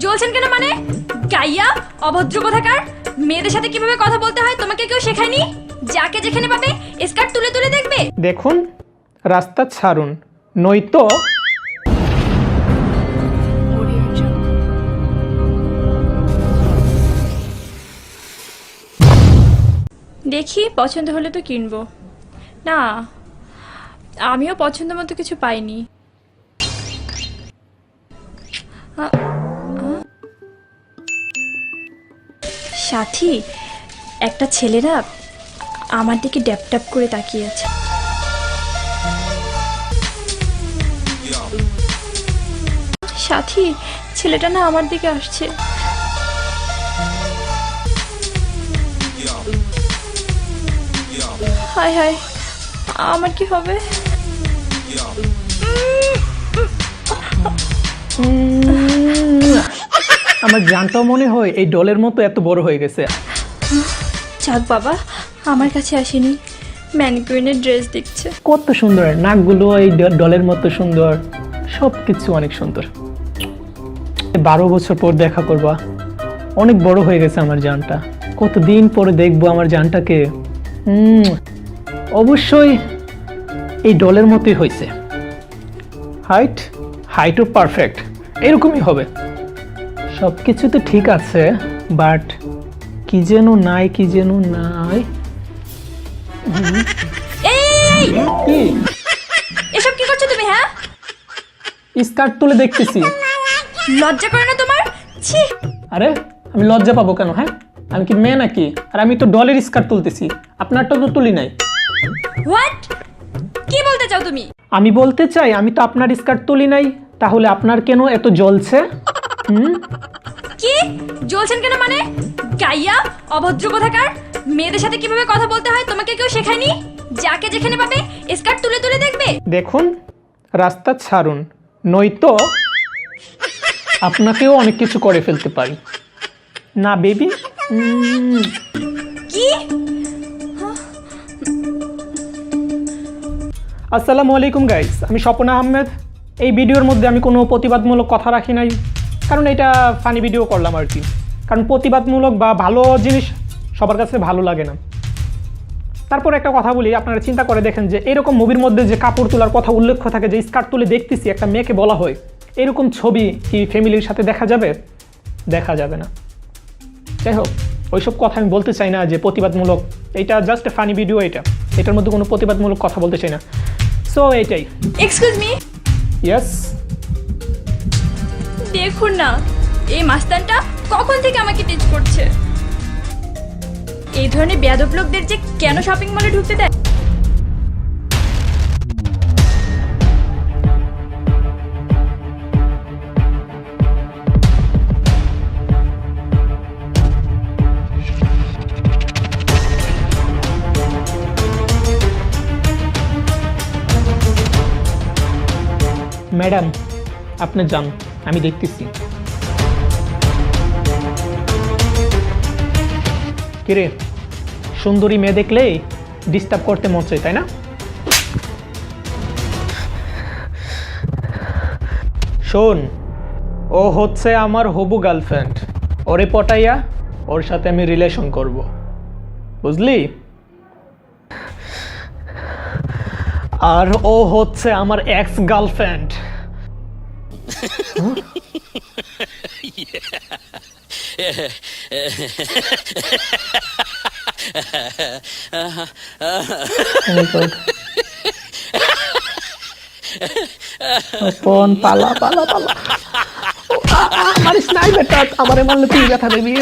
জ্বলছেন কেন মানে? গাইয়া অভদ্র কোথাকার! মেয়েদের সাথে কিভাবে কথা বলতে হয় তোমাকে কেউ শেখায়নি? যাকে যেখানে পাবে স্কার্ট তুলে তুলে দেখবে। দেখুন, রাস্তা ছাড়ুন, নয়তো দেখি পছন্দ হলে তো কিনবো। না, আমিও পছন্দ মতো কিছু পাইনি। সাথী, একটা ছেলেরা আমার দিকে ড্যাপ ড্যাপ করে তাকিয়ে আছে। সাথী, ছেলেটা না আমার দিকে আসছে। হায় হায়, আমার কি হবে? আমার জানটাও মনে হয় এই ডলের মতো এত বড় হয়ে গেছে। যাক বাবা, আমার কাছে আসেনি, ম্যানিকুইনের ড্রেস দেখছে। কত সুন্দর নাকগুলো, এই ডলের মতো সুন্দর, সব কিছু অনেক সুন্দর। 12 বছর পর দেখা করবা, অনেক বড় হয়ে গেছে আমার জানটা। কতদিন পরে দেখবো আমার জানটাকে। অবশ্যই এই ডলের মতোই হয়েছে। হাইটও পারফেক্ট, এরকমই হবে। সব কিছু তো ঠিক আছে, বাট কি যেন নাই। এই, কি এসব কি করছো তুমি? হ্যাঁ, স্কার্ট তুলে দেখতেছি। লজ্জা করে না তোমার? ছি! আরে আমি লজ্জা পাবো কেন? হ্যাঁ, আমি কি মেয়ে নাকি? আর আমি তো ডলের স্কার্ট তুলতেছি, আপনারটা তো তুলি নাই। হোয়াট? কি বলতে চাও তুমি? আমি বলতে চাই, আমি তো আপনার স্কার্ট তুলি নাই, তাহলে আপনার কেন এত জ্বলছে? কি জ্বলছেন কেন মানে? গাইয়া অভদ্র কোথাকার! মেয়েদের সাথে কিভাবে কথা বলতে হয় তোমাকে কেউ শেখায়নি? যাকে যেখানে পাবে স্কার্ট তুলে তুলে দেখবে। দেখুন, রাস্তা ছাড়ুন, নয়তো আপনাকেও অনেক কিছু করে ফেলতে পারি। না বেবি? কি? আসসালামু আলাইকুম গাইস, আমি স্বপন আহমেদ। এই ভিডিওর মধ্যে আমি কোনো প্রতিবাদমূলক কথা রাখি নাই, কারণ এটা ফানি ভিডিও করলাম আর কি। কারণ প্রতিবাদমূলক বা ভালো জিনিস সবার কাছে ভালো লাগে না। তারপর একটা কথা বলি, আপনারা চিন্তা করে দেখেন যে এরকম মুভির মধ্যে যে কাপড় তোলার কথা উল্লেখ থাকে, যে স্কার্ট তুলে দেখতেছি একটা মেয়েকে বলা হয়, এরকম ছবি কি ফ্যামিলির সাথে দেখা যাবে? দেখা যাবে না। যাই হোক, ওইসব কথা আমি বলতে চাই না যে প্রতিবাদমূলক। এটা জাস্ট এ ফানি ভিডিও, এটার মধ্যে কোনো প্রতিবাদমূলক কথা বলতে চাই না। সো এইটাই। Excuse me. ইয়েস। দেখুন না, এই মাস্তানটা কখন থেকে আমাকে টিচ করছে। এই ধরনের বেয়াদব লোকদের যে কেন শপিং মলে ঢুকতে দেয়? ম্যাডাম, আপনি যান, আমি দেখতেছি। কিরে, সুন্দরী মেয়ে দেখলেই ডিস্টার্ব করতে মন চায়, তাই না? শোন, ও হচ্ছে আমার হবু গার্লফ্রেন্ড। ওরে পটাইয়া ওর সাথে আমি রিলেশন করব, বুঝলি? আর ও হচ্ছে আমার এক্স গার্লফ্রেন্ড। পালা পালা পালা, আমার স্নাইপারটা আমারে মারলে তুই ব্যথা দেবি।